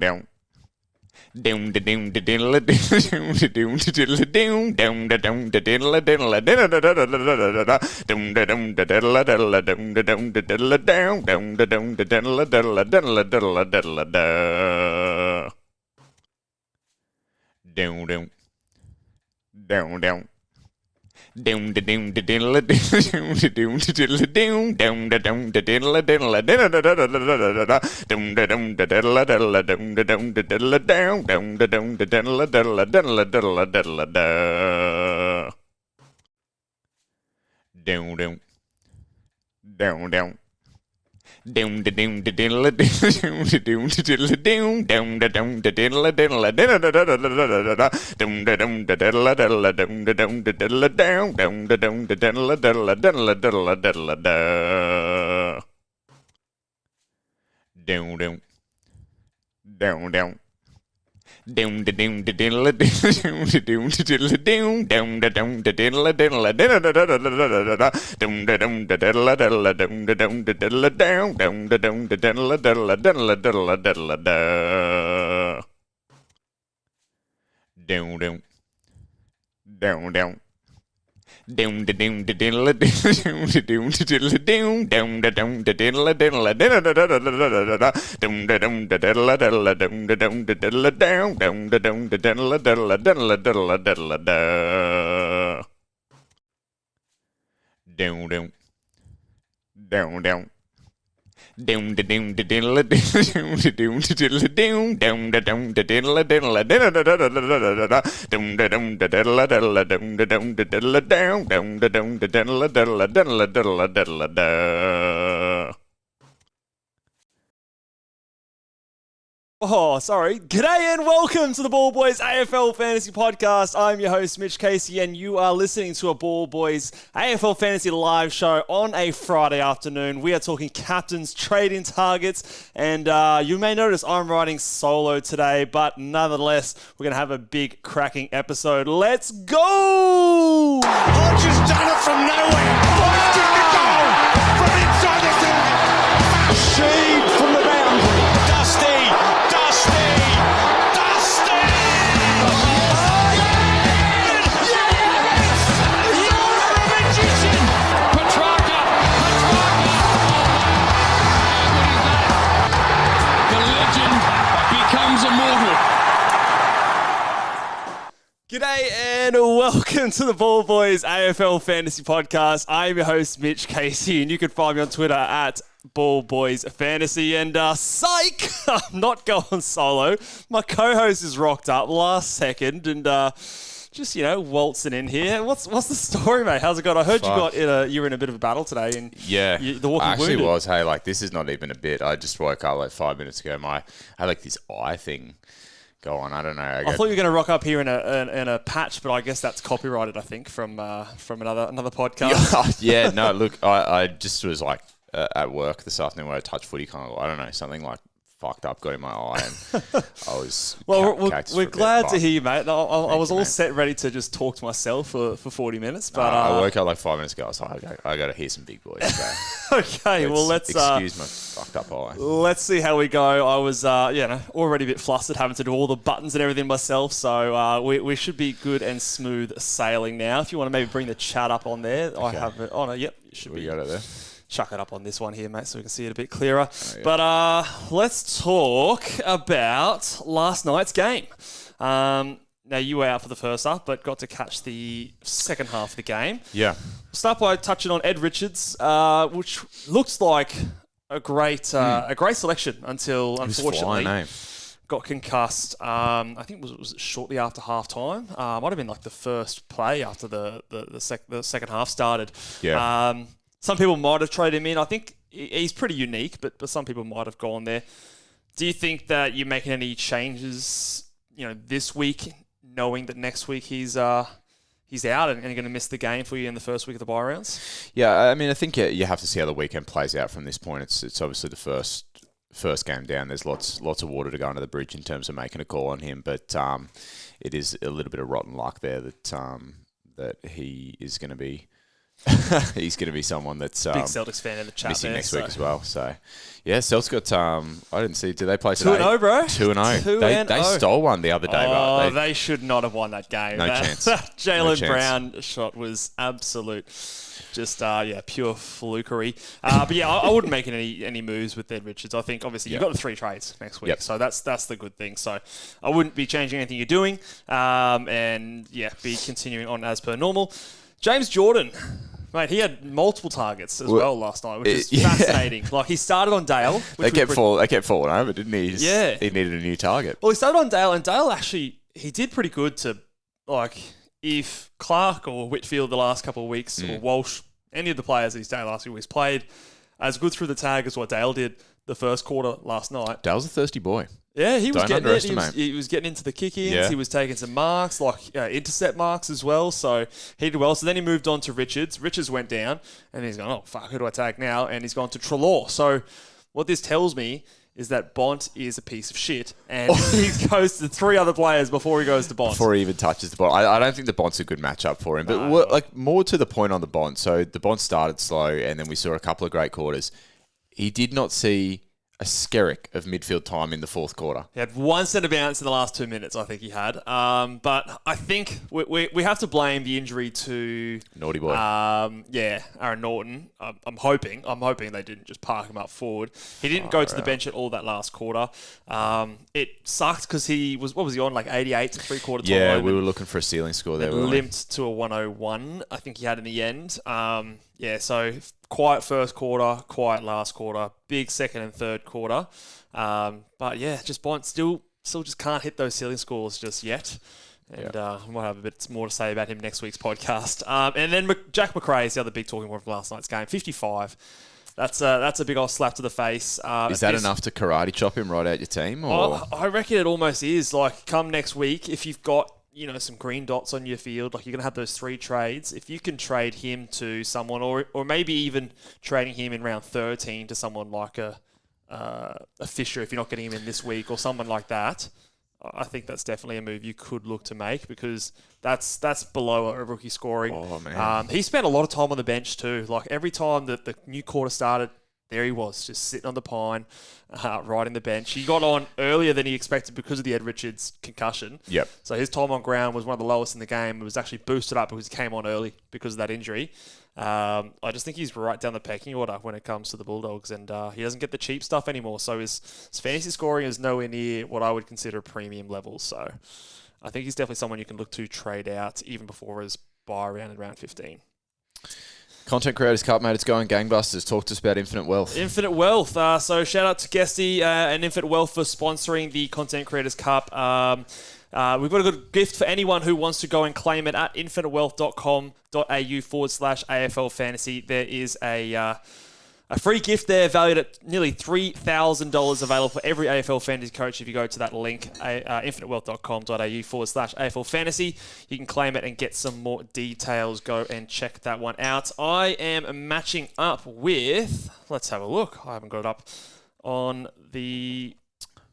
down. Down the down the diddle down the down the diddle down down the down the diddle diddle down the down the diddle diddle down the down the diddle down down the down the diddle diddle diddle diddle diddle down down down down. Down the down the diddle down the down the diddle down down the down the diddle diddle down the down the diddle diddle down the down the diddle down down the down the diddle diddle diddle diddle diddle down down down down. Down the down the diddle down the down the diddle down down the down the diddle diddle down the down the diddle diddle down the down the diddle down down the down the diddle diddle diddle diddle diddle down down down down. Down the down the diddle down the down the diddle down down the down the diddle diddle down the down the diddle diddle down the down the diddle down down the down the diddle diddle diddle diddle diddle down down down down. Down the down the diddle down the down the diddle down down the down the diddle diddle down the down the diddle diddle down the down the diddle down down the down the diddle diddle diddle diddle diddle down down down down. Down the down the diddle down the down the diddle down down the down the diddle diddle down the down the diddle diddle down the down the diddle down down the down the diddle diddle diddle diddle diddle. Oh, sorry. G'day and welcome to the Ball Boys AFL Fantasy Podcast. I'm your host, Mitch Casey, and you are listening to a Ball Boys AFL Fantasy live show on a Friday afternoon. We are talking captains, trading targets, and you may notice I'm riding solo today, but nonetheless, we're going to have a big, cracking episode. Let's go! Hodges done it from nowhere. Boston to goal from inside the 30. Sheed from the boundary. Dusty. G'day and welcome to the Ball Boys AFL Fantasy Podcast. I'm your host, Mitch Casey, and you can find me on Twitter at Ball Boys Fantasy. And psych, I'm not going solo. My co-host is rocked up last second and just, waltzing in here. What's the story, mate? How's it going? I heard you were in a bit of a battle today. And yeah, the walking I actually wounded. was. Hey, this is not even a bit. I just woke up 5 minutes ago. I had this eye thing go on. I don't know. I thought you were going to rock up here in a patch, but I guess that's copyrighted, I think, from another podcast. Yeah, no, look, I just was at work this afternoon where I touched footy, I don't know, something fucked up got in my eye, and I was we're glad to hear you, mate. I was all set ready to just talk to myself for 40 minutes, but I woke up 5 minutes ago. I was like, I got to hear some big boys. Okay, let's excuse my fucked up eye. Let's see how we go. I was already a bit flustered having to do all the buttons and everything myself, so we should be good and smooth sailing now. If you want to maybe bring the chat up on there, okay. I have it. Oh no, yep, it should be. We got it there. Chuck it up on this one here, mate, so we can see it a bit clearer. Oh, yeah. But let's talk about last night's game. Now, you were out for the first half, but got to catch the second half of the game. Yeah. Start by touching on Ed Richards, which looks like a great selection until, unfortunately, got concussed. I think it was shortly after half-time. Might have been the first play after the second half started. Yeah. Some people might have traded him in. I think he's pretty unique, but some people might have gone there. Do you think that you're making any changes, this week, knowing that next week he's out and going to miss the game for you in the first week of the bye rounds? Yeah, I mean, I think you have to see how the weekend plays out from this point. It's obviously the first game down. There's lots of water to go under the bridge in terms of making a call on him, but it is a little bit of rotten luck there that he is going to be He's going to be someone that's Big Celtics fan in the chat missing there, next week as well. So, yeah, Celtics got. I didn't see. Did they play 2-0, today? bro. 2-0. They stole one the other day. Oh, but they should not have won that game. No chance. Jaylen Brown shot was absolute. Just, pure flukery. But yeah, I wouldn't make any moves with Ed Richards. I think, obviously, you've got the 3 trades next week. Yep. So that's the good thing. So I wouldn't be changing anything you're doing. Be continuing on as per normal. James Jordan, mate, he had multiple targets as well last night, which is fascinating. Like, he started on Dale. They kept falling over, didn't he? He needed a new target. Well, he started on Dale, and Dale actually, he did pretty good to, like... If Clark or Whitfield the last couple of weeks, or Walsh, any of the players these days last few weeks played as good through the tag as what Dale did the first quarter last night. Dale's a thirsty boy. Yeah, he was Don't getting it. underestimate. He was getting into the kick-ins. Yeah. He was taking some marks, like intercept marks as well. So he did well. So then he moved on to Richards. Richards went down, and he's gone, oh, fuck, who do I tag now? And he's gone to Treloar. So what this tells me is that Bont is a piece of shit, and he goes to 3 other players before he goes to Bont. Before he even touches the ball. I don't think the Bont's a good matchup for him. But more to the point on the Bont. So the Bont started slow, and then we saw a couple of great quarters. He did not see a skerrick of midfield time in the fourth quarter. He had 1 centre bounce in the last 2 minutes, I think he had. But I think we have to blame the injury to... Naughty boy. Aaron Norton. I'm hoping they didn't just park him up forward. He didn't go to the bench at all that last quarter. It sucked because he was, what was he on, like 88 to three-quarter time? Yeah, we were looking for a ceiling score there. Limped to a 101, I think he had in the end. So quiet first quarter, quiet last quarter, big second and third quarter. Just Bont still just can't hit those ceiling scores just yet. And we'll have a bit more to say about him next week's podcast. And then Jack McRae is the other big talking point from last night's game. 55. That's a big old slap to the face. Is that enough to karate chop him right out your team? Or? I reckon it almost is. Like, come next week, if you've got some green dots on your field, like you're going to have those 3 trades. If you can trade him to someone, or maybe even trading him in round 13 to someone like a Fisher, if you're not getting him in this week, or someone like that, I think that's definitely a move you could look to make, because that's below a rookie scoring. Oh, man. He spent a lot of time on the bench too. Like, every time that the new quarter started, there he was, just sitting on the pine, riding the bench. He got on earlier than he expected because of the Ed Richards concussion. Yep. So his time on ground was one of the lowest in the game. It was actually boosted up because he came on early because of that injury. I just think he's right down the pecking order when it comes to the Bulldogs, and he doesn't get the cheap stuff anymore. So his fantasy scoring is nowhere near what I would consider premium levels. So I think he's definitely someone you can look to trade out even before his buy round in round 15. Content Creators Cup, mate. It's going gangbusters. Talk to us about Infinite Wealth. Infinite Wealth. So shout out to Guesty and Infinite Wealth for sponsoring the Content Creators Cup. We've got a good gift for anyone who wants to go and claim it at infinitewealth.com.au/AFL Fantasy. There is a free gift there valued at nearly $3,000 available for every AFL fantasy coach. If you go to that link, infinitewealth.com.au/AFL Fantasy, you can claim it and get some more details. Go and check that one out. I am matching up with, let's have a look. I haven't got it up on the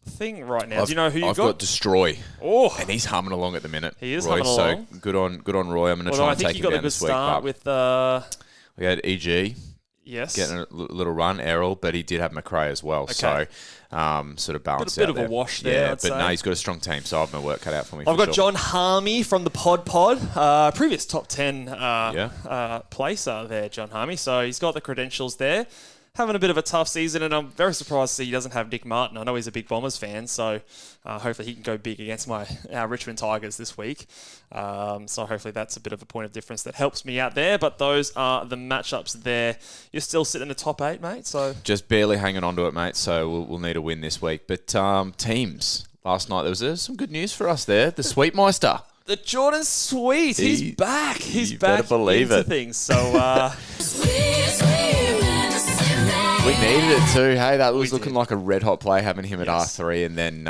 thing right now. Do you know who you've got? I've got Destroy. Oh, and he's humming along at the minute. He is Roy, humming along. So good on Roy. I'm going to try and take him down this week. I think you got a good start with... We had EG. Yes. Getting a little run, Errol, but he did have McRae as well. Okay. So sort of balance out there. A bit of a wash there, yeah, I'd say. No, he's got a strong team, so I've my work cut out for me. I've got John Harmey from the Pod, previous top 10 placer there, John Harmey. So he's got the credentials there. Having a bit of a tough season, and I'm very surprised to see he doesn't have Nick Martin. I know he's a big Bombers fan, so hopefully he can go big against our Richmond Tigers this week. So hopefully that's a bit of a point of difference that helps me out there. But those are the matchups there. You're still sitting in the top 8, mate. So just barely hanging on to it, mate. So we'll need a win this week. But teams, last night there was some good news for us there. The Sweetmeister. The Jordan Sweet. He's back. He's back better believe into it. Things. So... We needed it too. Hey, that was looking like a red-hot play having him at R3, and then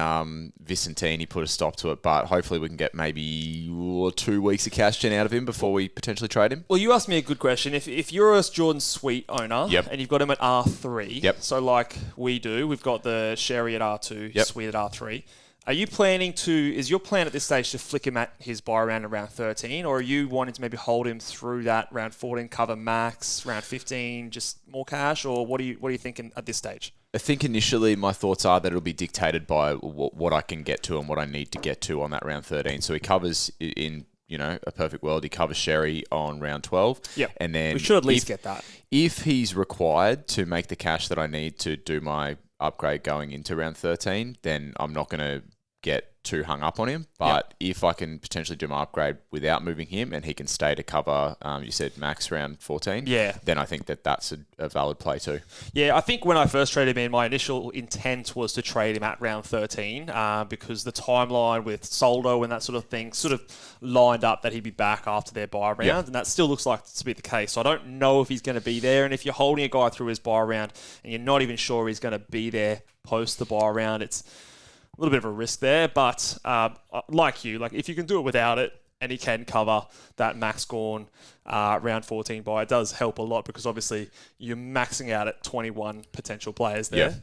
Vicentini put a stop to it. But hopefully we can get maybe 2 weeks of cash gen out of him before we potentially trade him. Well, you asked me a good question. If you're a Jordan Sweet owner and you've got him at R3, so like we do, we've got the Sherry at R2, Sweet at R3, Are you planning to? Is your plan at this stage to flick him at his buy around 13, or are you wanting to maybe hold him through that round 14, cover max, round 15, just more cash, or what are you thinking at this stage? I think initially my thoughts are that it'll be dictated by what I can get to and what I need to get to on that round 13. So he covers in a perfect world. He covers Sherry on round 12. Yeah, and then we should at least get that. If he's required to make the cash that I need to do my upgrade going into round 13, then I'm not going to get too hung up on him. But if I can potentially do my upgrade without moving him and he can stay to cover, you said max round 14, then I think that's a valid play too. Yeah, I think when I first traded him in, my initial intent was to trade him at round 13 because the timeline with Soldo and that sort of thing sort of lined up that he'd be back after their buy round, and that still looks like to be the case. So I don't know if he's going to be there, and if you're holding a guy through his buy round and you're not even sure he's going to be there post the buy round, it's a little bit of a risk there, but like if you can do it without it and he can cover that max Gorn round 14 buy, it does help a lot because obviously you're maxing out at 21 potential players there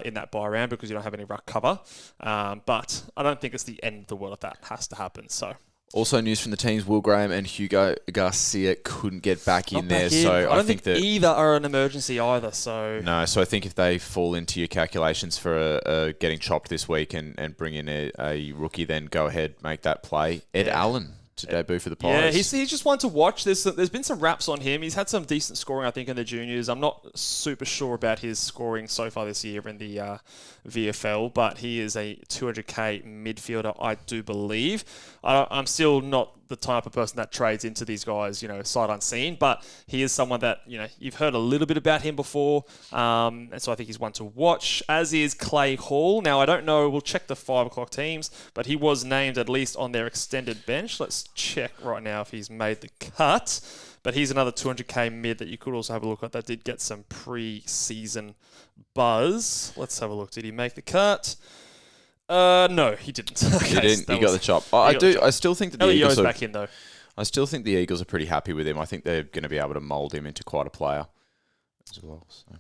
in that buy round because you don't have any ruck cover. But I don't think it's the end of the world if that has to happen. So. Also, news from the teams: Will Graham and Hugo Garcia couldn't get back in there. So I don't think that either are an emergency either. So no. So I think if they fall into your calculations for getting chopped this week and bring in a rookie, then go ahead, make that play. Ed Allen to debut for the Pies. Yeah, he's just one to watch. There's been some raps on him. He's had some decent scoring, I think, in the juniors. I'm not super sure about his scoring so far this year in the VFL, but he is a 200k midfielder, I do believe. I'm still not the type of person that trades into these guys, sight unseen, but he is someone that, you've heard a little bit about him before, and so I think he's one to watch, as is Clay Hall. Now, I don't know, we'll check the 5 o'clock teams, but he was named at least on their extended bench. Let's check right now if he's made the cut, but he's another 200k mid that you could also have a look at that did get some pre-season buzz. Let's have a look. Did he make the cut? No, he didn't. Okay, he didn't. He got the chop. I still think that the Eagles are back in though. I still think the Eagles are pretty happy with him. I think they're going to be able to mould him into quite a player as well. So.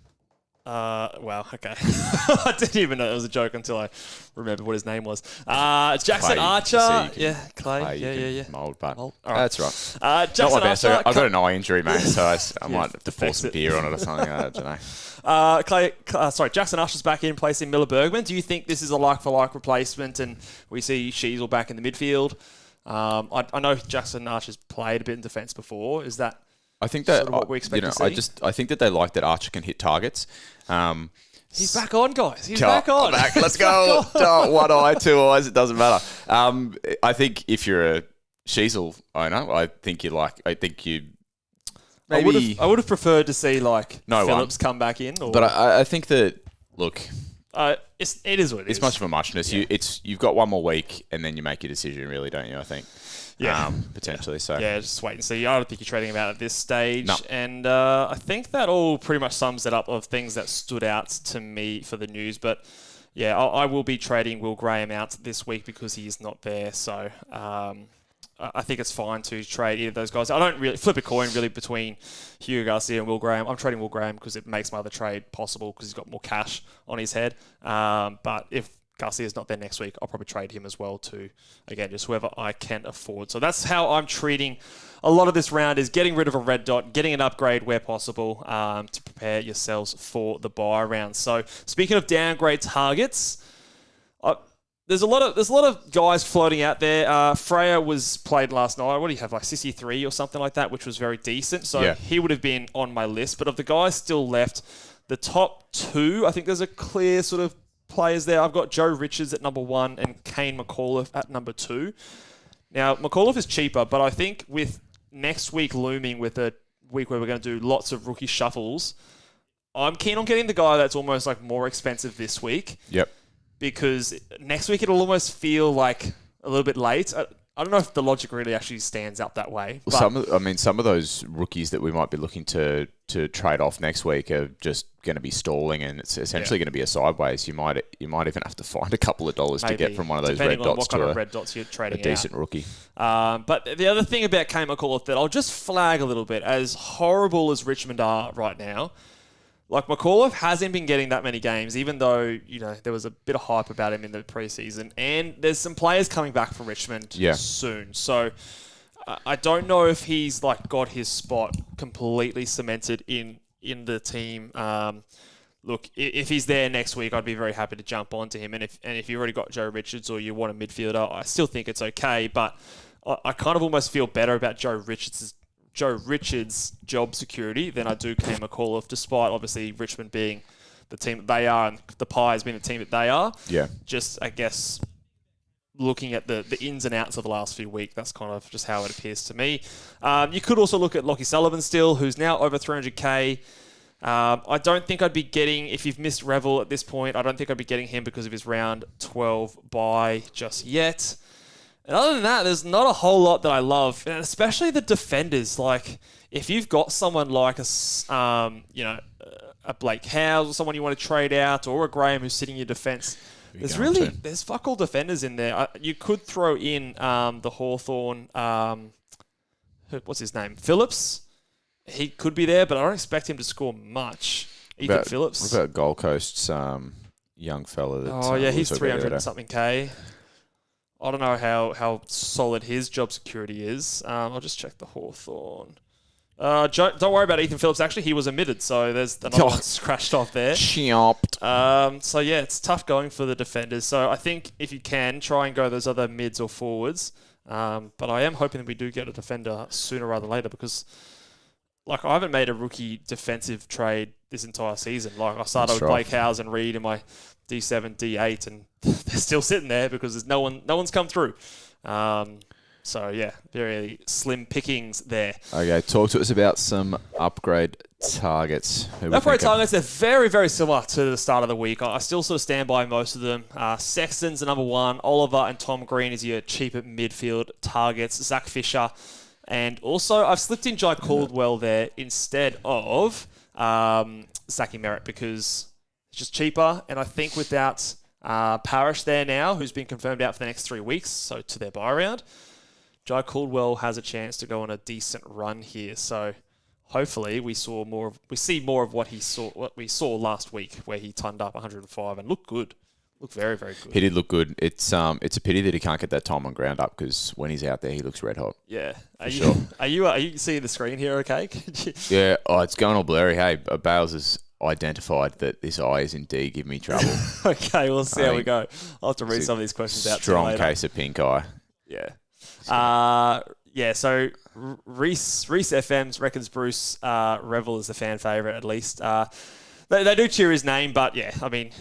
Wow, okay. I didn't even know it was a joke until I remembered what his name was. It's Jackson Clay, Archer. So Clay. Yeah. Mould, but right. That's right. Jackson Not my best. Archer. I've got an eye injury, mate, so I might have to pour some beer on it or something. I don't know. Jackson Archer's back in, placing Miller Bergman. Do you think this is a like-for-like replacement and we see Sheasel back in the midfield? I know Jackson Archer's played a bit in defence before. Is that... I think that sort of what we expect to see? I think that they like that Archer can hit targets. He's back on, guys. He's back on. Let's go. One eye, two eyes. It doesn't matter. I think if you're a Sheasel owner, I think you. Maybe I would have preferred to see Phillips come back in. But I think that it is what it is. It's much of a muchness. Yeah. You've got one more week, and then you make your decision. Really, don't you? I think. Yeah. Potentially. So just wait and see. I don't think you're trading him out at this stage. No. And I think that all pretty much sums it up of things that stood out to me for the news. But yeah, I will be trading Will Graham out this week because he is not there. So I think it's fine to trade either of those guys. I don't really flip a coin really between Hugo Garcia and Will Graham. I'm trading Will Graham because it makes my other trade possible because he's got more cash on his head. But if Garcia's not there next week, I'll probably trade him as well to, again, just whoever I can afford. So that's how I'm treating a lot of this round, is getting rid of a red dot, getting an upgrade where possible to prepare yourselves for the buy round. So speaking of downgrade targets, there's a lot of guys floating out there. Freya was played last night. What do you have, 63 or something like that, which was very decent. So he would have been on my list. But of the guys still left, the top 2, I think there's a clear sort of players there. I've got Joe Richards at number 1 and Kane McAuliffe at number 2. Now, McAuliffe is cheaper, but I think with next week looming, with a week where we're going to do lots of rookie shuffles, I'm keen on getting the guy that's almost more expensive this week. Yep. Because next week it'll almost feel like a little bit late. I don't know if the logic really actually stands up that way. Well, some of those rookies that we might be looking to trade off next week are just going to be stalling, and it's essentially going to be a sideways. You might even have to find a couple of dollars to get from one of those red dots to a decent rookie. But the other thing about Kane McAuliffe that I'll just flag a little bit, as horrible as Richmond are right now, Like, McAuliffe hasn't been getting that many games, even though, there was a bit of hype about him in the preseason. And there's some players coming back from Richmond soon. So I don't know if he's, got his spot completely cemented in the team. Look, if he's there next week, I'd be very happy to jump onto him. And if you already got Joe Richards or you want a midfielder, I still think it's okay. But I kind of almost feel better about Joe Richards' job security than I do Kane McAuliffe, despite obviously Richmond being the team that they are and the Pies being the team that they are. Yeah. Just, I guess, looking at the ins and outs of the last few weeks, that's kind of just how it appears to me. You could also look at Lockie Sullivan still, who's now over 300k. I don't think I'd be getting, if you've missed Revel at this point, I don't think I'd be getting him because of his round 12 bye just yet. And other than that, there's not a whole lot that I love, and especially the defenders. Like, if you've got someone like a Blake Howes or someone you want to trade out, or a Graham who's sitting in your defence, there's fuck all defenders in there. You could throw in the Hawthorn, what's his name? Phillips. He could be there, but I don't expect him to score much. Ethan Phillips. What about Gold Coast's young fella? He's 300 and something K. I don't know how solid his job security is. I'll just check the Hawthorn. Don't worry about Ethan Phillips. Actually, he was omitted, so there's another one scratched off there. Chopped. It's tough going for the defenders. So I think if you can, try and go those other mids or forwards. But I am hoping that we do get a defender sooner rather than later, because I haven't made a rookie defensive trade this entire season. I started with Blake Howes and Reed in my D7, D8, and they're still sitting there because there's no one's come through. Very slim pickings there. Okay, talk to us about some upgrade targets. Upgrade targets, they're very, very similar to the start of the week. I still sort of stand by most of them. Sexton's the number one. Oliver and Tom Green is your cheaper midfield targets. Zach Fisher. And also, I've slipped in Jai Caldwell there instead of Zachy Merritt, because it's just cheaper. And I think without Parrish there now, who's been confirmed out for the next 3 weeks, so to their bye round, Jai Caldwell has a chance to go on a decent run here. So hopefully we see more of what we saw last week, where he turned up 105 and looked good. Looked very, very good. He did look good. It's a pity that he can't get that time on ground up, because when he's out there, he looks red hot. Yeah. Are you seeing the screen here okay? Yeah. Oh, it's going all blurry. Hey, Bales has identified that this eye is indeed giving me trouble. Okay, we'll see how we go. I'll have to read some of these questions out to you later. Strong case of pink eye. Yeah. So Reese FMs reckons Bruce Revel is the fan favourite, at least. They do cheer his name, but yeah, I mean,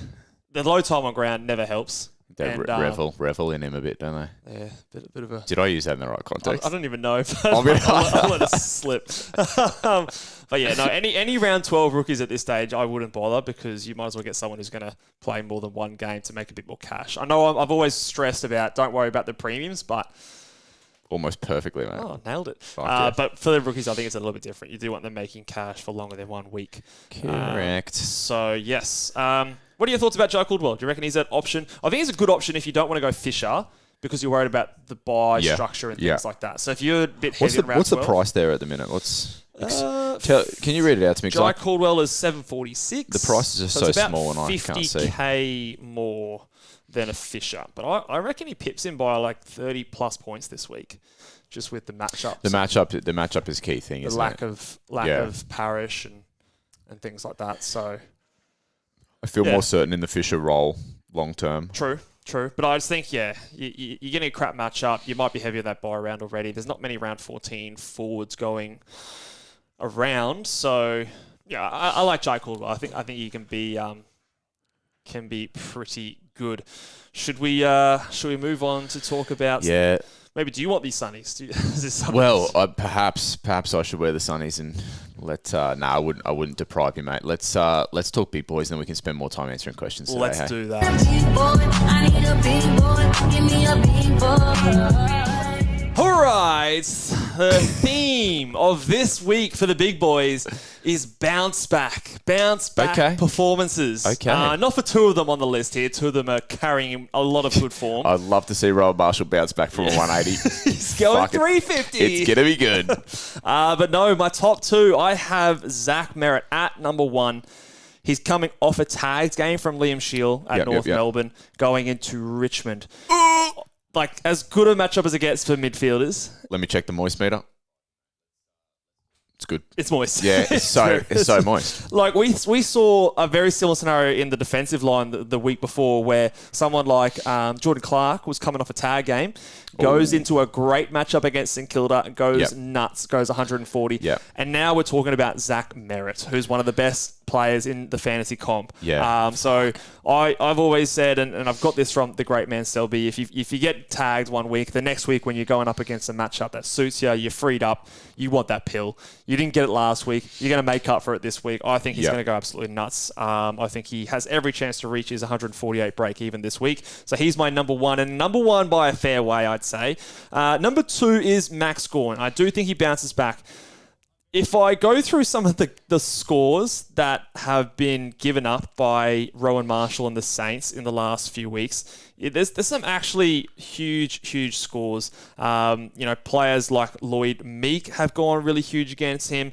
the low time on ground never helps. They revel in him a bit, don't they? Yeah, bit of a... Did I use that in the right context? I don't even know. I'll let it slip. But yeah, no, any round 12 rookies at this stage, I wouldn't bother, because you might as well get someone who's going to play more than one game to make a bit more cash. I know I've always stressed about don't worry about the premiums, but... Almost perfectly, mate. Oh, nailed it. But for the rookies, I think it's a little bit different. You do want them making cash for longer than 1 week. Correct. So, yes. What are your thoughts about Jai Caldwell? Do you reckon he's an option? I think he's a good option if you don't want to go Fisher, because you're worried about the buy structure and things like that. So if you're a bit heavy around what's the price there at the minute? Can you read it out to me? Jai Caldwell is $746. The prices are so small and I can't see. $50K more than a Fisher. But I reckon he pips him by like 30 plus points this week, just with the matchup. The matchup is a key thing, isn't it? Lack of Parrish and things like that. So I feel more certain in the Fisher role long term. True. But I just think, you're getting a crap matchup. You might be heavy on that buy round already. There's not many round 14 forwards going around. So, yeah, I like Jai Caldwell. I think he can be pretty good. Should we move on to talk about? Yeah. Maybe do you want these sunnies? Perhaps I should wear the sunnies and I wouldn't deprive you, mate. Let's talk big boys, and then we can spend more time answering questions today. Let's do that. All right, the theme of this week for the big boys is bounce back performances. Okay. Not for two of them on the list here. Two of them are carrying a lot of good form. I'd love to see Rowan Marshall bounce back from a 180. He's going 350. It's going to be good. But no, my top two, I have Zach Merritt at number one. He's coming off a tagged game from Liam Shield at North Melbourne, going into Richmond. Like, as good a matchup as it gets for midfielders. Let me check the moist meter. It's good. It's moist. Yeah, it's so moist. Like, we saw a very similar scenario in the defensive line the week before where someone like Jordan Clark was coming off a tag game, goes into a great matchup against St Kilda, goes nuts, goes 140. Yep. And now we're talking about Zach Merritt, who's one of the best players in the fantasy comp. Yeah. So I've always said, and I've got this from the great man Selby, if you get tagged one week, the next week when you're going up against a matchup that suits you, you're freed up, you want that pill. You didn't get it last week. You're going to make up for it this week. I think he's going to go absolutely nuts. I think he has every chance to reach his 148 break even this week. So he's my number one, and number one by a fair way, I'd say. Number two is Max Gawn. I do think he bounces back. If I go through some of the scores that have been given up by Rowan Marshall and the Saints in the last few weeks, there's some actually huge scores. Players like Lloyd Meek have gone really huge against him.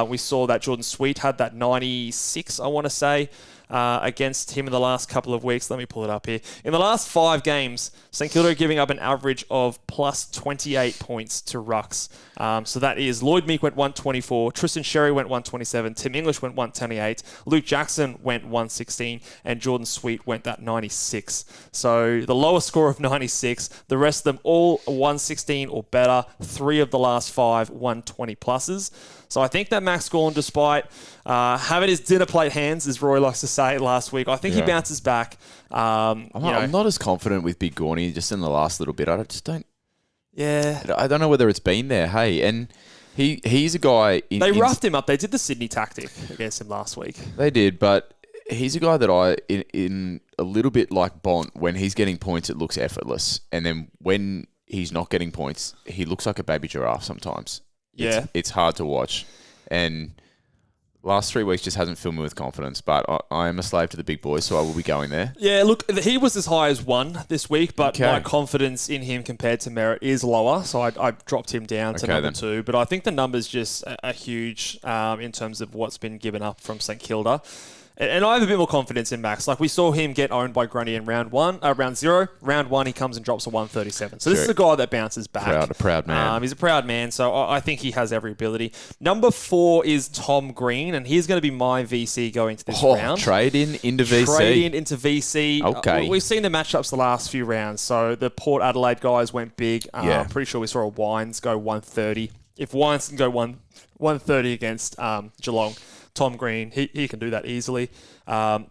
We saw that Jordan Sweet had that 96, I want to say, against him in the last couple of weeks. Let me pull it up here. In the last 5 games, St Kilda are giving up an average of plus 28 points to Rucks. So that is Lloyd Meek went 124, Tristan Sherry went 127, Tim English went 128, Luke Jackson went 116, and Jordan Sweet went that 96. So the lowest score of 96, the rest of them all 116 or better, 3 of the last 5 120 pluses. So I think that Max Gawn, despite having his dinner plate hands, as Roy likes to say last week, I think he bounces back. I'm not as confident with Big Gawny just in the last little bit. I just don't. Yeah. I don't know whether it's been there. Hey, and he's a guy. They roughed him up. They did the Sydney tactic against him last week. They did, but he's a guy that in a little bit like Bont, when he's getting points, it looks effortless, and then when he's not getting points, he looks like a baby giraffe sometimes. Yeah. It's hard to watch. And last 3 weeks just hasn't filled me with confidence, but I am a slave to the big boys, so I will be going there. Yeah, look, he was as high as 1 this week, but my confidence in him compared to Merritt is lower, so I dropped him down to number 2. But I think the numbers just are huge in terms of what's been given up from St Kilda. And I have a bit more confidence in Max. Like, we saw him get owned by Grundy in round 0. Round 1, he comes and drops a 137. So this is a guy that bounces back. A proud man. He's a proud man, so I think he has every ability. Number 4 is Tom Green, and he's going to be my VC going to this round. Trade in into VC. Trade in into VC. Okay. We've seen the matchups the last few rounds. So the Port Adelaide guys went big. I'm pretty sure we saw a Wines go 130. If Wines can go 130 against Geelong, Tom Green, he can do that easily.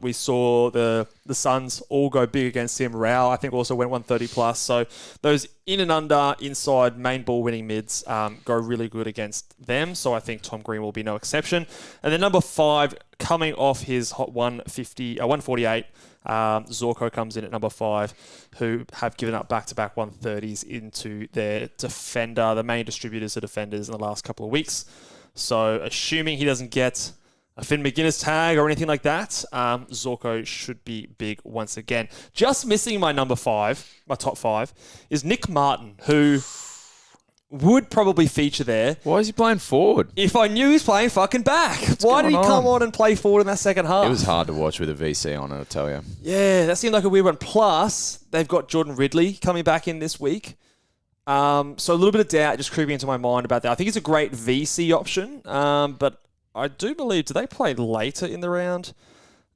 We saw the Suns all go big against him. Rao, I think, also went 130 plus. So those in and under, inside, main ball winning mids go really good against them. So I think Tom Green will be no exception. And then number 5, coming off his hot 148, Zorko comes in at number 5, who have given up back-to-back 130s into their defender, the main distributors of defenders in the last couple of weeks. So assuming he doesn't get a Finn McGuinness tag or anything like that, Zorko should be big once again. Just missing my number 5, my top 5, is Nick Martin, who would probably feature there. Why is he playing forward? If I knew he was playing fucking back. Why did he come on and play forward in that second half? It was hard to watch with a VC on it, I tell you. Yeah, that seemed like a weird one. Plus, they've got Jordan Ridley coming back in this week. So a little bit of doubt just creeping into my mind about that. I think it's a great VC option, but I do believe, do they play later in the round?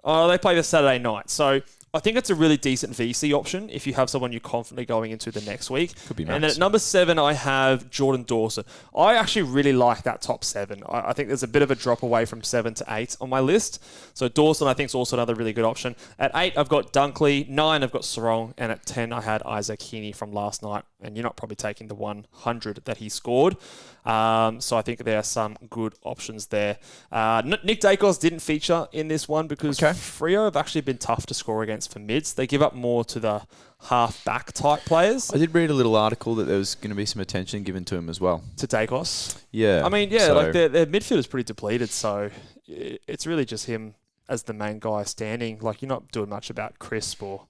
Oh, they play the Saturday night. So I think it's a really decent VC option if you have someone you're confidently going into the next week. Could be nice. And then at number 7, I have Jordan Dawson. I actually really like that top 7. I think there's a bit of a drop away from 7 to 8 on my list. So Dawson, I think, is also another really good option. At 8, I've got Dunkley. 9, I've got Sarong. And at 10, I had Isaac Heaney from last night. And you're not probably taking the 100 that he scored. So I think there are some good options there. Nick Dacos didn't feature in this one because Freo have actually been tough to score against for mids. They give up more to the half-back type players. I did read a little article that there was going to be some attention given to him as well. To Dacos? Yeah. I mean, yeah, like their midfield is pretty depleted, so it's really just him as the main guy standing. Like, you're not doing much about Crisp or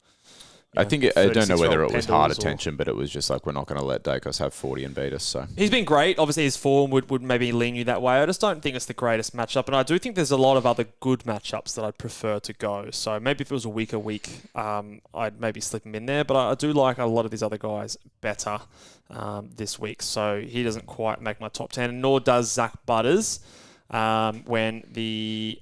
I don't know whether it was hard Pendles attention, but it was just like, we're not going to let Dacos have 40 and beat us. So he's been great. Obviously, his form would maybe lean you that way. I just don't think it's the greatest matchup. And I do think there's a lot of other good matchups that I'd prefer to go. So maybe if it was a weaker week, I'd maybe slip him in there. But I do like a lot of these other guys better this week. So he doesn't quite make my top 10, nor does Zach Butters when the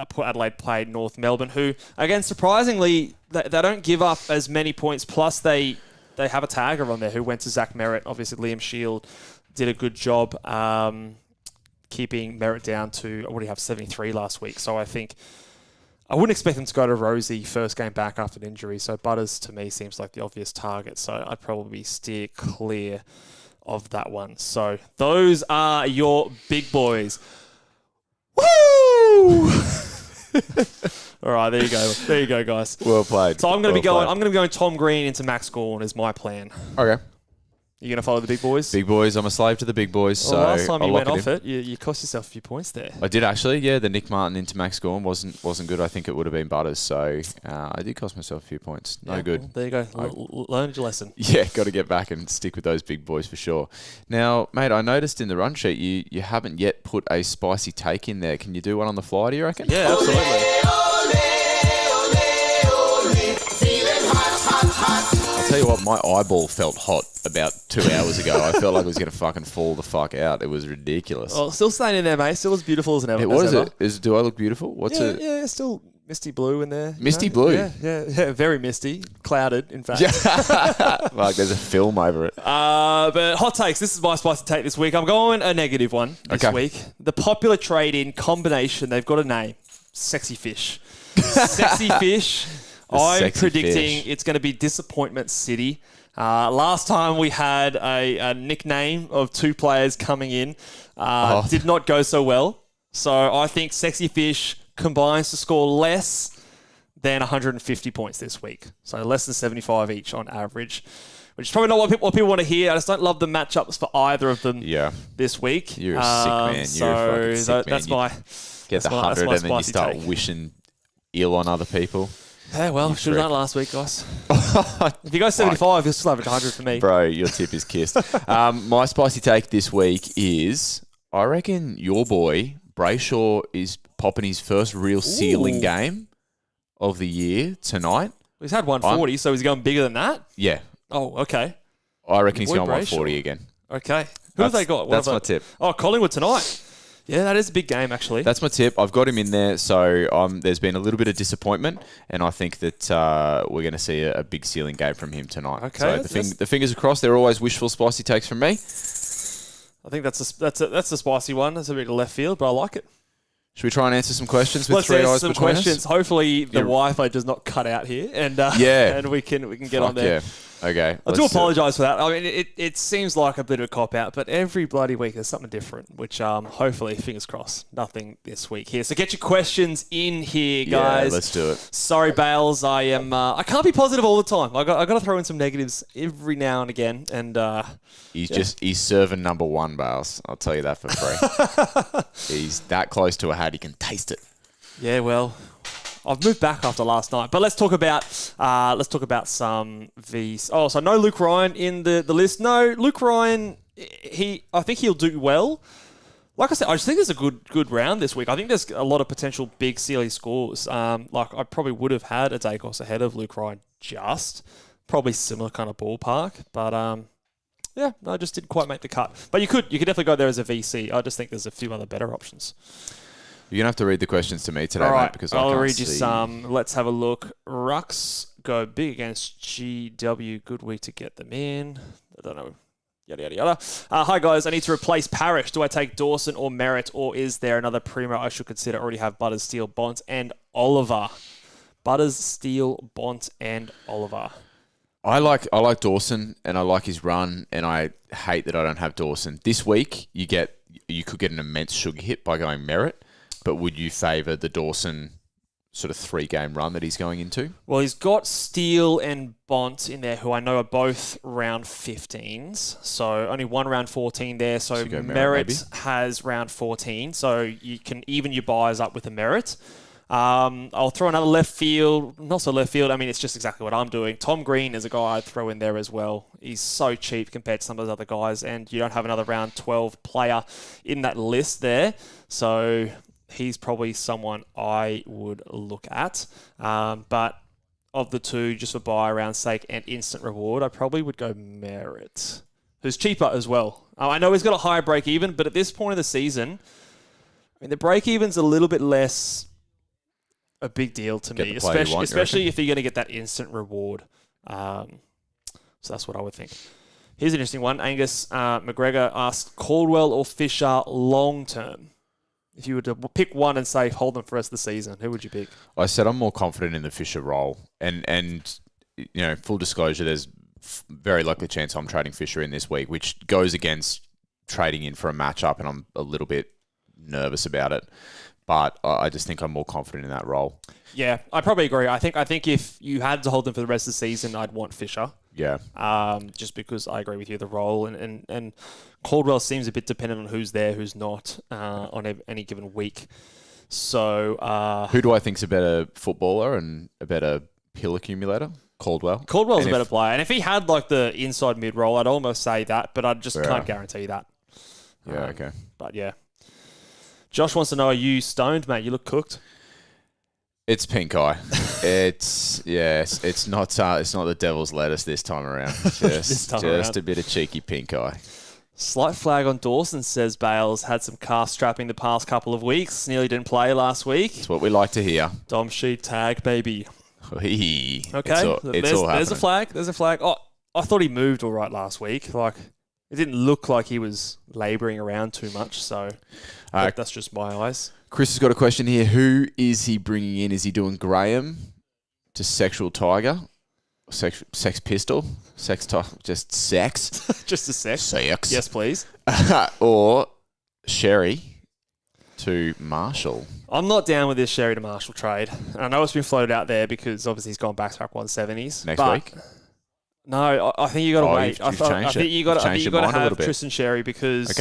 Port Adelaide played North Melbourne, who, again, surprisingly, they don't give up as many points. Plus, they have a tagger on there who went to Zach Merritt. Obviously, Liam Shield did a good job keeping Merritt down to, what do you have, 73 last week. So I think I wouldn't expect them to go to Rosie first game back after an injury. So Butters, to me, seems like the obvious target. So I'd probably steer clear of that one. So those are your big boys. Woo! All right, there you go. There you go, guys. well played. So I'm going to be going Tom Green into Max Gawn is my plan. Okay. You going to follow the big boys? Big boys. I'm a slave to the big boys. So last time I'll you went lock off it, you cost yourself a few points there. I did actually. Yeah, the Nick Martin into Max Gorn wasn't good. I think it would have been Butters. So I did cost myself a few points. No good. Well, there you go. Learned your lesson. Yeah, got to get back and stick with those big boys for sure. Now, mate, I noticed in the run sheet you haven't yet put a spicy take in there. Can you do one on the fly, do you reckon? Yeah, absolutely. I'll tell you what, my eyeball felt hot about 2 hours ago. I felt like it was going to fucking fall the fuck out. It was ridiculous. Oh, still staying in there, mate. Still as beautiful as ever. What is it? Do I look beautiful? What's it? Yeah, still misty blue in there. Misty blue? Yeah, very misty. Clouded, in fact. Like there's a film over it. But hot takes. This is my spicy take this week. I'm going a negative one this week. The popular trade-in combination, they've got a name. Sexy Fish. Sexy Fish. I'm predicting it's going to be Disappointment City. Last time we had a nickname of two players coming in. Did not go so well. So I think Sexy Fish combines to score less than 150 points this week. So less than 75 each on average, which is probably not what people want to hear. I just don't love the matchups for either of them this week. You're a sick man. You're a fucking sick man. That's my... Get the 100 and then you start wishing ill on other people. Yeah, well, should have done it last week, guys. If you go 75, you'll still have 100 for me. Bro, your tip is kissed. My spicy take this week is, I reckon your boy, Brayshaw, is popping his first real ceiling game of the year tonight. He's had 140, so he's going bigger than that? Yeah. Oh, okay. I reckon he's going 140 again. Okay. Who have they got? That's my tip. Oh, Collingwood tonight. Yeah, that is a big game, actually. That's my tip. I've got him in there, so there's been a little bit of disappointment, and I think that we're going to see a big ceiling game from him tonight. Okay. So the fingers are crossed. They're always wishful spicy takes from me. I think that's a spicy one. That's a bit of left field, but I like it. Should we try and answer some questions with Let's three answer eyes some between questions. us? Hopefully the Wi-Fi does not cut out here, and and we can get on there. Yeah. Okay. I do apologise for that. I mean, it seems like a bit of a cop-out, but every bloody week there's something different, which hopefully, fingers crossed, nothing this week here. So get your questions in here, guys. Yeah, let's do it. Sorry, Bales. I can't be positive all the time. I got to throw in some negatives every now and again. And he's serving number one, Bales. I'll tell you that for free. He's that close to a hat, he can taste it. Yeah, well, I've moved back after last night, but let's talk about some V's. Oh, so no Luke Ryan in the list. No, Luke Ryan, I think he'll do well. Like I said, I just think there's a good round this week. I think there's a lot of potential big silly scores. Like I probably would have had a Dacos ahead of Luke Ryan, probably similar kind of ballpark, but I just didn't quite make the cut. But you could definitely go there as a VC. I just think there's a few other better options. You're going to have to read the questions to me today, all right, mate, because I'll read you some. Let's have a look. Rucks go big against GW. Good week to get them in. I don't know. Yada, yada, yada. Hi, guys. I need to replace Parrish. Do I take Dawson or Merritt, or is there another primo I should consider? I already have Butters, Steele, Bont, and Oliver. Butters, Steele, Bont, and Oliver. I like Dawson, and I like his run, and I hate that I don't have Dawson. This week, you could get an immense sugar hit by going Merritt. But would you favour the Dawson sort of 3-game run that he's going into? Well, he's got Steele and Bont in there, who I know are both round 15s. So only one round 14 there. So Merritt has round 14. So you can even your buys up with a Merritt. I'll throw another left field. Not so left field. I mean, it's just exactly what I'm doing. Tom Green is a guy I'd throw in there as well. He's so cheap compared to some of those other guys, and you don't have another round 12 player in that list there. So he's probably someone I would look at. But of the two, just for buy round sake and instant reward, I probably would go Merritt, who's cheaper as well. I know he's got a higher break even, but at this point of the season, I mean, the break even's a little bit less a big deal to me, especially if you're going to get that instant reward. So that's what I would think. Here's an interesting one. Angus McGregor asked Caldwell or Fisher long term. If you were to pick one and say hold them for the rest of the season, who would you pick? I said I'm more confident in the Fisher role, and full disclosure, there's very likely chance I'm trading Fisher in this week, which goes against trading in for a matchup, and I'm a little bit nervous about it. But I just think I'm more confident in that role. Yeah, I probably agree. I think if you had to hold them for the rest of the season, I'd want Fisher. Yeah. Just because I agree with you, the role and Caldwell seems a bit dependent on who's there, who's not on any given week. So who do I think's a better footballer and a better pill accumulator? Caldwell. Caldwell's a better player, and if he had like the inside mid role, I'd almost say that, but I just can't guarantee that. Yeah. Okay. But yeah. Josh wants to know: are you stoned, mate? You look cooked. It's pink eye. It's not the devil's lettuce this time around. Just a bit of cheeky pink eye. Slight flag on Dawson, says Bales. Had some calf strapping the past couple of weeks. Nearly didn't play last week. That's what we like to hear. Dom sheet tag, baby. Okay. There's a flag. There's a flag. Oh, I thought he moved all right last week. Like, it didn't look like he was labouring around too much. So that's just my eyes. Chris has got a question here. Who is he bringing in? Is he doing Graham to Sexual Tiger? Sex Pistol? Just sex? Just a sex? Sex. Yes, please. Or Sherry to Marshall? I'm not down with this Sherry to Marshall trade. I know it's been floated out there because obviously he's gone back to 170s. Next week? No, I think you got to wait. I think you got to have Tristan Sherry because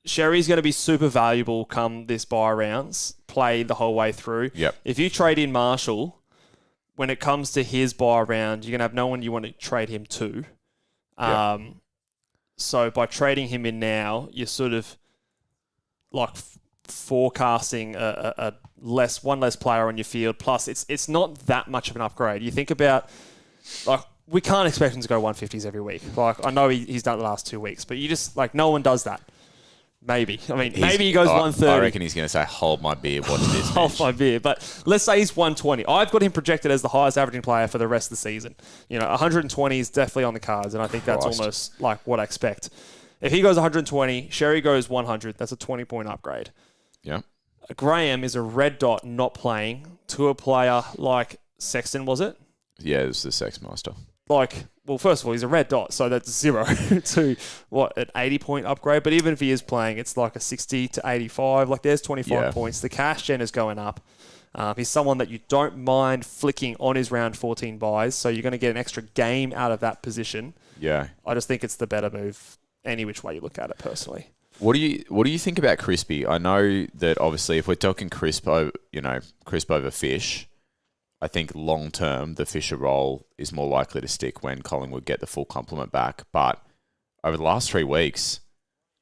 Sherry's going to be super valuable come this bye rounds, play the whole way through. Yep. If you trade in Marshall, when it comes to his bye round, you're going to have no one you want to trade him to. So by trading him in now, you're sort of like forecasting one less player on your field. Plus, it's not that much of an upgrade. You think about, like, we can't expect him to go 150s every week. Like, I know he's done it the last 2 weeks, but you just, like, no one does that. Maybe. I mean, maybe he goes 130. I reckon he's going to say, hold my beer, watch this. Hold my beer. But let's say he's 120. I've got him projected as the highest averaging player for the rest of the season. 120 is definitely on the cards, and I think that's almost like what I expect. If he goes 120, Sherry goes 100, that's a 20-point upgrade. Yeah. Graham is a red dot not playing to a player like Sexton, was it? Yeah, it was the Sex Master. Well, first of all, he's a red dot, so that's 0 to, an 80-point upgrade. But even if he is playing, it's like a 60 to 85. Like, there's 25 points. The cash gen is going up. He's someone that you don't mind flicking on his round 14 buys, so you're going to get an extra game out of that position. Yeah. I just think it's the better move any which way you look at it, personally. What do you think about Crispy? I know that obviously if we're talking crisp over Fish, I think long term the Fisher role is more likely to stick when Collingwood get the full complement back. But over the last 3 weeks,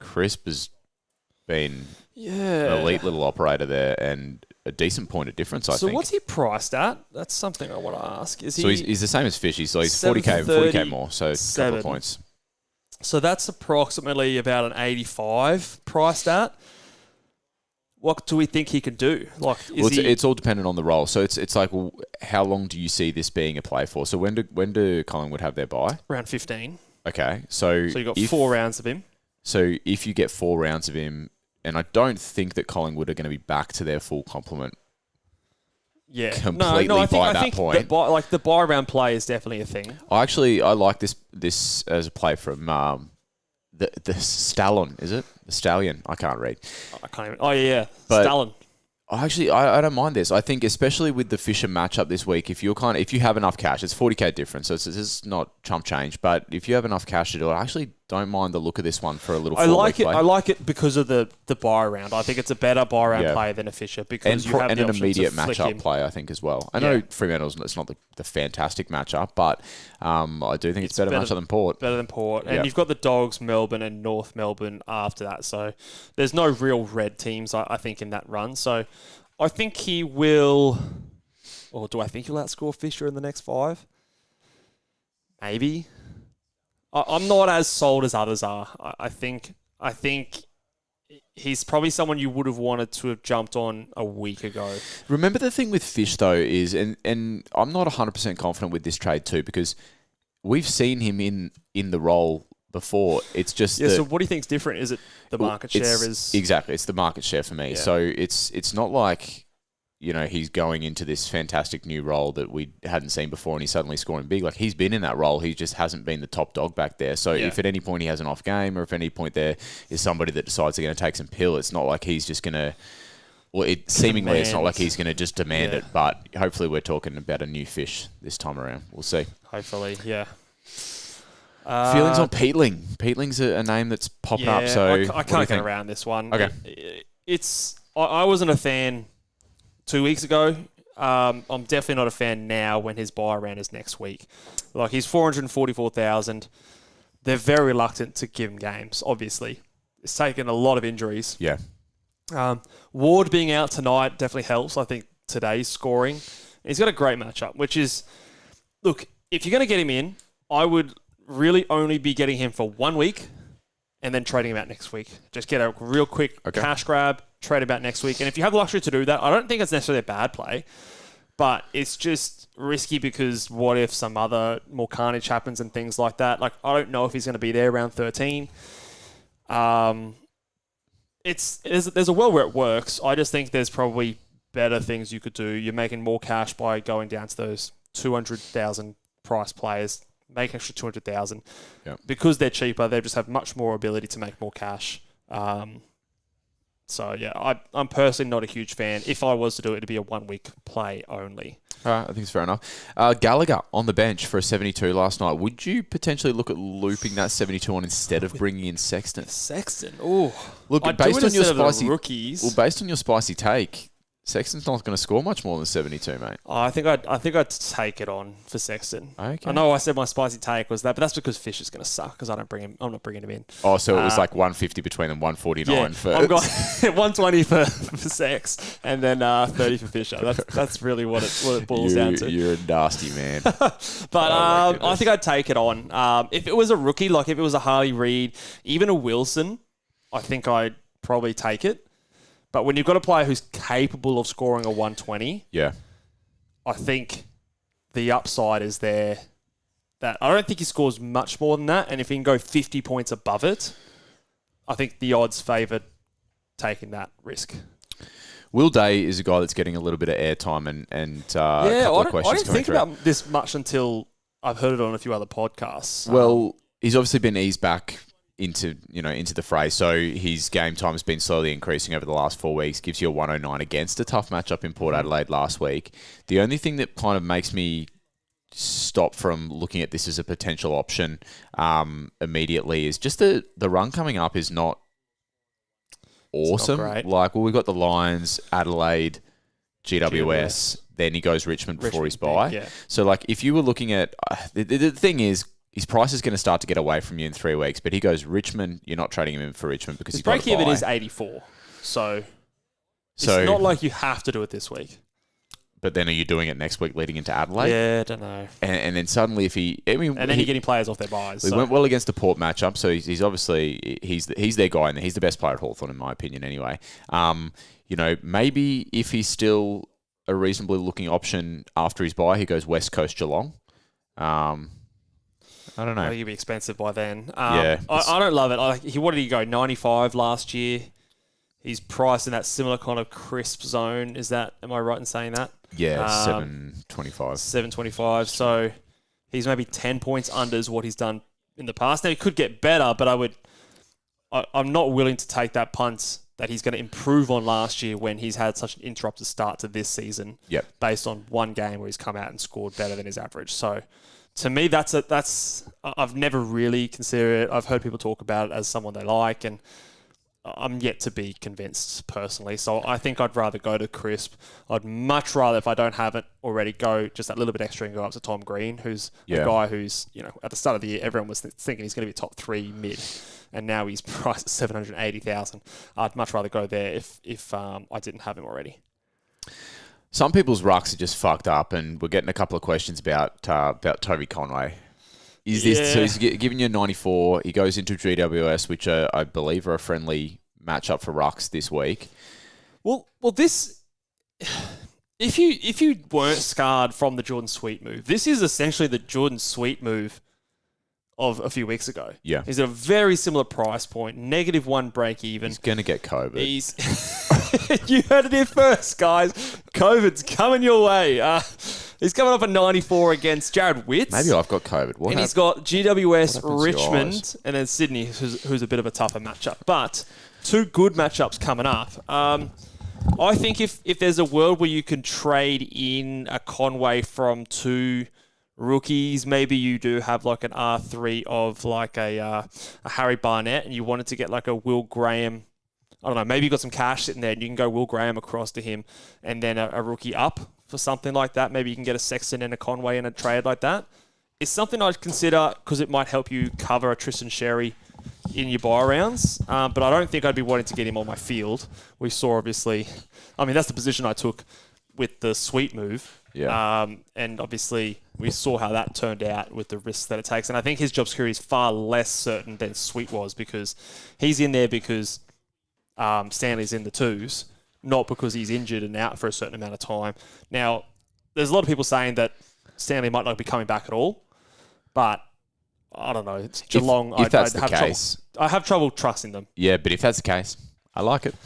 Crisp has been an elite little operator there and a decent point of difference, I think. So what's he priced at? That's something I want to ask. He's the same as Fishy, so he's 40k more, so a couple of points. So that's approximately about an 85 priced at. What do we think he can do? It's all dependent on the role. So it's like, well, how long do you see this being a play for? So when do Collingwood have their bye? Round 15. Okay, so you got 4 rounds of him. So if you get 4 rounds of him, and I don't think that Collingwood are going to be back to their full complement. Yeah, completely by that point. The buy round play is definitely a thing. I like this as a play from the Stallion, is it? The Stallion. I can't read. I can't even. Oh, yeah. Stallion. Actually, I don't mind this. I think especially with the Fisher matchup this week, if you have enough cash, it's 40k difference, so it's not chump change. But if you have enough cash to do it, I actually don't mind the look of this one for a little. I like it. Play. I like it because of the buy round. I think it's a better buy round play than a Fisher because you have and the an option immediate to flick matchup him. play. I think as well. I know Fremantle's it's not the fantastic matchup, but I do think it's better matchup than Port. Better than Port, and you've got the Dogs, Melbourne, and North Melbourne after that. So there's no real red teams. I think in that run. So I think he will. Or do I think he'll outscore Fisher in the next 5? Maybe. I'm not as sold as others are. I think he's probably someone you would have wanted to have jumped on a week ago. Remember the thing with Fish though is, and I'm not 100% confident with this trade too because we've seen him in the role before. It's just So what do you think's different? Is it the market share? Exactly, it's the market share for me. Yeah. So it's not like. He's going into this fantastic new role that we hadn't seen before and he's suddenly scoring big. Like, he's been in that role. He just hasn't been the top dog back there. So if at any point he has an off game or if at any point there is somebody that decides they're going to take some pill, it's not like he's just going to... Well, seemingly it's not like he's going to just demand it, but hopefully we're talking about a new Fish this time around. We'll see. Hopefully, yeah. Feelings on Peatling. Peatling's a name that's popped up. So I can't get around this one. Okay. I wasn't a fan 2 weeks ago. I'm definitely not a fan now when his buy round is next week. Like, he's 444,000. They're very reluctant to give him games, obviously. It's taken a lot of injuries. Yeah. Ward being out tonight definitely helps. I think today's scoring. He's got a great matchup, which is, look, if you're going to get him in, I would really only be getting him for 1 week and then trading him out next week. Just get a real quick cash grab, trade him out next week. And if you have the luxury to do that, I don't think it's necessarily a bad play, but it's just risky because what if some other more carnage happens and things like that? Like, I don't know if he's going to be there around 13. There's a world where it works. I just think there's probably better things you could do. You're making more cash by going down to those 200,000 price players. Make an extra 200,000 because they're cheaper. They just have much more ability to make more cash. I'm personally not a huge fan. If I was to do it, it'd be a 1 week play only. I think it's fair enough. Gallagher on the bench for a 72 last night. Would you potentially look at looping that 72 on instead of bringing in Sexton? Oh, look, based on your spicy rookies. Well, based on your spicy take, Sexton's not going to score much more than 72, mate. I think I'd take it on for Sexton. Okay. I know I said my spicy take was that, but that's because Fish is going to suck because I'm not bringing him in. Oh, so it was like 150 between them, 149 for... I've got 120 for Sex and then 30 for Fisher. That's really what it boils down to. You're a nasty man. But I think I'd take it on. If it was a rookie, like if it was a Harley Reid, even a Wilson, I think I'd probably take it. But when you've got a player who's capable of scoring a 120, I think the upside is there. That I don't think he scores much more than that, and if he can go 50 points above it, I think the odds favour taking that risk. Will Day is a guy that's getting a little bit of airtime and a couple of questions. I didn't think about this much until I've heard it on a few other podcasts. Well, he's obviously been eased back into the fray. So his game time has been slowly increasing over the last 4 weeks. Gives you a 109 against a tough matchup in Port Adelaide last week. The only thing that kind of makes me stop from looking at this as a potential option immediately is just the run coming up is not awesome. Not great. Like, well, we've got the Lions, Adelaide, GWS. Then he goes Richmond before his bye. Yeah. So, like, if you were looking at... the thing is, his price is going to start to get away from you in 3 weeks, but he goes Richmond. You're not trading him in for Richmond because his break even is 84. So it's not like you have to do it this week. But then are you doing it next week leading into Adelaide? Yeah, I don't know. And then suddenly if he... I mean, and then you're getting players off their buys. He went well against the Port matchup, so he's obviously... He's their guy, and he's the best player at Hawthorn in my opinion anyway. Maybe if he's still a reasonably looking option after his bye, he goes West Coast Geelong. I don't know. I think he'd be expensive by then. I don't love it. What did he go? 95 last year. He's priced in that similar kind of crisp zone. Am I right in saying that? Yeah, 725. 725. So he's maybe 10 points under is what he's done in the past. Now he could get better, but I'm not willing to take that punt that he's going to improve on last year when he's had such an interrupted start to this season. Based on one game where he's come out and scored better than his average. So to me, that's I've never really considered it. I've heard people talk about it as someone they like, and I'm yet to be convinced personally. So I think I'd rather go to Crisp. I'd much rather, if I don't have it already, go just that little bit extra and go up to Tom Green, who's a guy who's, at the start of the year, everyone was thinking he's going to be top 3 mid, and now he's priced at 780,000. I'd much rather go there if I didn't have him already. Some people's rucks are just fucked up, and we're getting a couple of questions about Toby Conway. So he's giving you a 94. He goes into GWS, which I believe are a friendly matchup for rucks this week. Well, this, if you weren't scarred from the Jordan Sweet move, this is essentially the Jordan Sweet move of a few weeks ago. Yeah. He's at a very similar price point, -1 break even. He's going to get COVID. You heard it here first, guys. COVID's coming your way. He's coming up at 94 against Jared Witts. Maybe I've got COVID. He's got GWS, Richmond, and then Sydney, who's a bit of a tougher matchup. But 2 good matchups coming up. I think if there's a world where you can trade in a Conway from 2 rookies, maybe you do have like an R3 of like a Harry Barnett, and you wanted to get like a Will Graham. I don't know, maybe you've got some cash sitting there and you can go Will Graham across to him and then a rookie up for something like that. Maybe you can get a Sexton and a Conway in a trade like that. It's something I'd consider because it might help you cover a Tristan Sherry in your buy rounds. But I don't think I'd be wanting to get him on my field. We saw, obviously, that's the position I took with the Sweet move. Yeah. And obviously, we saw how that turned out with the risks that it takes. And I think his job security is far less certain than Sweet was because he's in there because Stanley's in the 2s, not because he's injured and out for a certain amount of time. Now, there's a lot of people saying that Stanley might not be coming back at all, but I don't know. It's Geelong. If that's the case. I have trouble trusting them. Yeah, but if that's the case, I like it.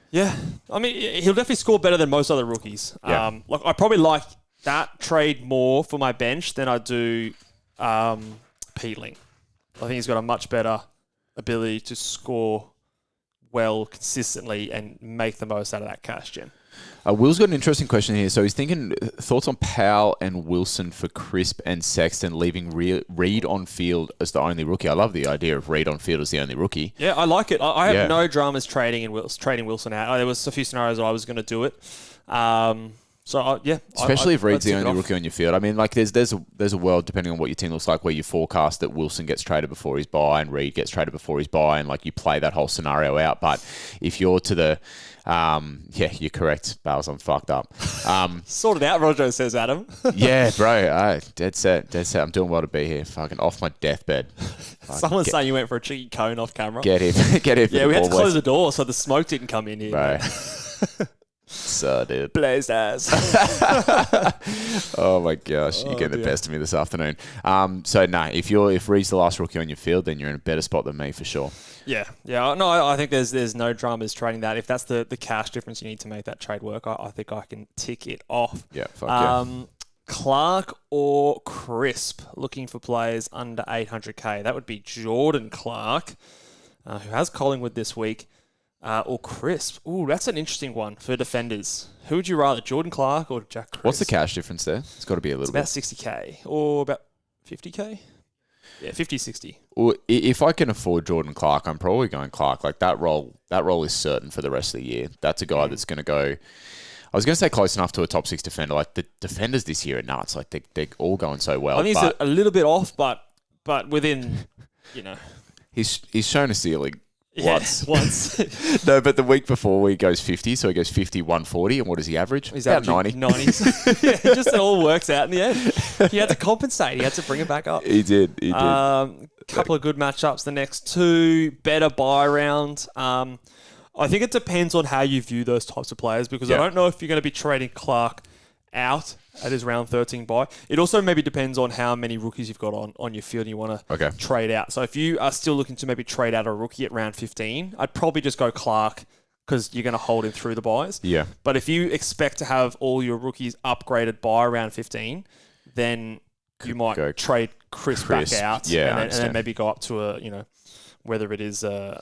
Yeah. He'll definitely score better than most other rookies. Yeah. I probably like that trade more for my bench than I do Peatling. I think he's got a much better ability to score well consistently and make the most out of that cash gen. Will's got an interesting question here. So he's thinking thoughts on Powell and Wilson for Crisp and Sexton, leaving Reed on field as the only rookie. I love the idea of Reed on field as the only rookie. Yeah, I like it. I have no dramas trading Wilson out. There was a few scenarios I was going to do it. Especially if Reed's the only rookie on your field. There's a world, depending on what your team looks like, where you forecast that Wilson gets traded before his bye and Reed gets traded before his bye, and you play that whole scenario out. But if you're to the you're correct. Bales, I'm fucked up. Sorted out, Rojo says, Adam. Yeah, bro. Dead set. I'm doing well to be here. Fucking off my deathbed. Someone's saying you went for a cheeky cone off camera. Get him. Yeah, we had to close the door so the smoke didn't come in here. Bro. So, dude. Blazed ass. Oh my gosh, you're getting the best of me this afternoon. If Reed's the last rookie on your field, then you're in a better spot than me for sure. Yeah. No, I think there's no dramas trading that. If that's the cash difference you need to make that trade work, I think I can tick it off. Yeah, fuck yeah. Clark or Crisp, looking for players under 800k. That would be Jordan Clark, who has Collingwood this week. Or Crisp. Ooh, that's an interesting one for defenders. Who would you rather, Jordan Clark or Jack Crisp? What's the cash difference there? It's got to be a little bit. About 60k or about 50k? Yeah, 50, 60. Well, if I can afford Jordan Clark, I'm probably going Clark. That role is certain for the rest of the year. That's a guy that's going to go... I was going to say close enough to a top 6 defender. The defenders this year are nuts. They're all going so well. I think it's a little bit off, but within, He's shown a ceiling. Once. No, but the week before he goes 50, so he goes 50, 140, and what does he average? He's about 90. 90s. Yeah, it all works out in the end. He had to compensate. He had to bring it back up. He did. Couple of good matchups. The next 2, better buy round. I think it depends on how you view those types of players because I don't know if you're going to be trading Clark out at his round 13 buy. It also maybe depends on how many rookies you've got on your field and you want to trade out. So if you are still looking to maybe trade out a rookie at round 15, I'd probably just go Clark because you're going to hold him through the buys. Yeah. But if you expect to have all your rookies upgraded by round 15, then you might trade Crisp back out and then maybe go up to whether it is a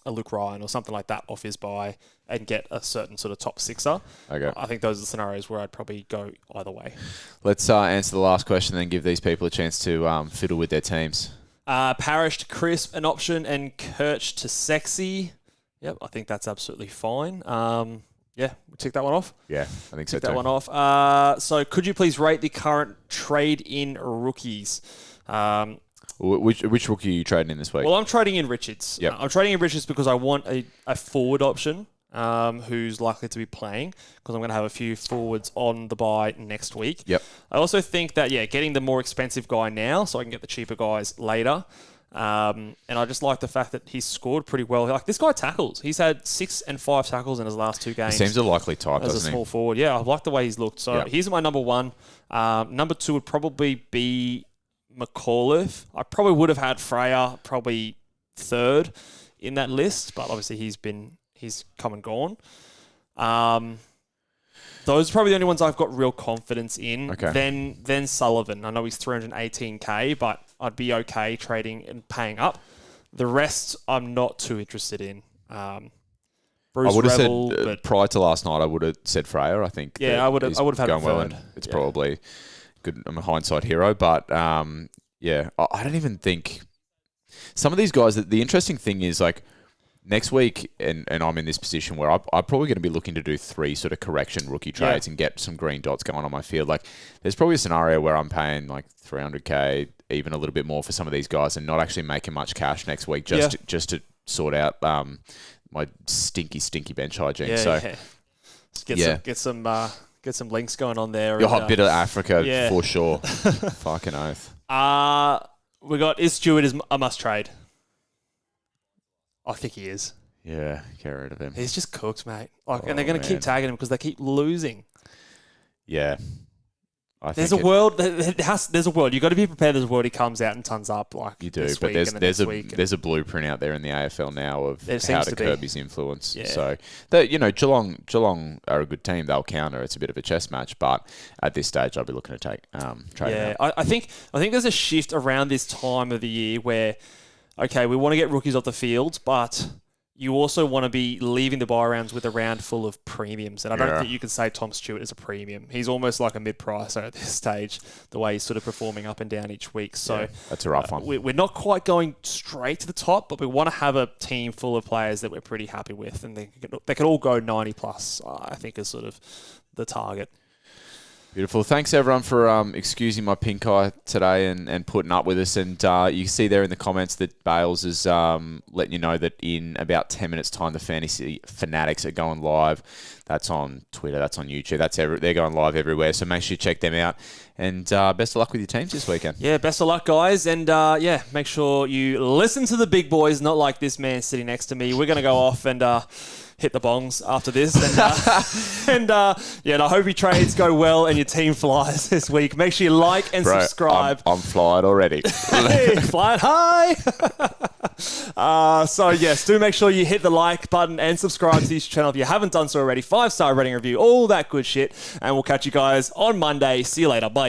Luke Ryan or something like that off his buy and get a certain sort of top sixer. Okay. I think those are the scenarios where I'd probably go either way. Let's answer the last question, then give these people a chance to fiddle with their teams. Parish to Crisp, an option, and Kirch to Sexy. Yep, I think that's absolutely fine. Yeah, we tick that one off. Yeah, I think so Tick too. that one off. So could you please rate the current trade-in rookies? Which rookie are you trading in this week? Well, I'm trading in Richards. Yep. I'm trading in Richards because I want a forward option who's likely to be playing, because I'm going to have a few forwards on the bye next week. Yep. I also think that, getting the more expensive guy now so I can get the cheaper guys later. And I just like the fact that he's scored pretty well. Like, this guy tackles. He's had 6 and 5 tackles in his last 2 games. He seems a likely type, as a doesn't small he? forward. Yeah, I like the way he's looked. So he's my number 1. Number 2 would probably be McAuliffe. I probably would have had Freya probably 3rd in that list, but obviously he's come and gone. Those are probably the only ones I've got real confidence in. Okay. Then Sullivan. I know he's 318k, but I'd be okay trading and paying up. The rest I'm not too interested in. Bruce I would have Rebel, said but prior to last night, I would have said Freya. I think. Yeah, I would have had going him well, third. and it's probably good. I'm a hindsight hero, but I don't even think some of these guys. The interesting thing is, like, next week, and I'm in this position where I'm probably going to be looking to do 3 sort of correction rookie trades and get some green dots going on my field. Like, there's probably a scenario where I'm paying like 300k, even a little bit more for some of these guys, and not actually making much cash next week just to sort out my stinky bench hygiene. Let's get some links going on there. Your hot bit of Africa for sure. Fucking oath. We got, is Stewart a must trade? I think he is. Yeah, get rid of him. He's just cooked, mate. And they're going to keep tagging him because they keep losing. Yeah. There's a world. You've got to be prepared. There's a world he comes out and tons up like you do, this but week there's a blueprint out there in the AFL now of how to curb his influence. Yeah. So Geelong are a good team. They'll counter. It's a bit of a chess match, but at this stage, I'll be looking to take trade. Yeah, I think there's a shift around this time of the year where, okay, we want to get rookies off the field, but you also want to be leaving the bye rounds with a round full of premiums. And I don't think you can say Tom Stewart is a premium. He's almost like a mid-pricer at this stage, the way he's sort of performing up and down each week. So that's a rough one. We're not quite going straight to the top, but we want to have a team full of players that we're pretty happy with. And they can all go 90 plus, I think, is sort of the target. Beautiful. Thanks, everyone, for excusing my pink eye today and putting up with us. And you can see there in the comments that Bales is letting you know that in about 10 minutes' time, the Fantasy Fanatics are going live. That's on Twitter. That's on YouTube. They're going live everywhere. So make sure you check them out. And best of luck with your teams this weekend. Yeah, best of luck, guys. And make sure you listen to the big boys, not like this man sitting next to me. We're going to go off and hit the bongs after this. And I hope your trades go well and your team flies this week. Make sure you like and subscribe. I'm flying already. Flying high. So yes, do make sure you hit the like button and subscribe to this channel if you haven't done so already. 5-star rating review, all that good shit. And we'll catch you guys on Monday. See you later. Bye.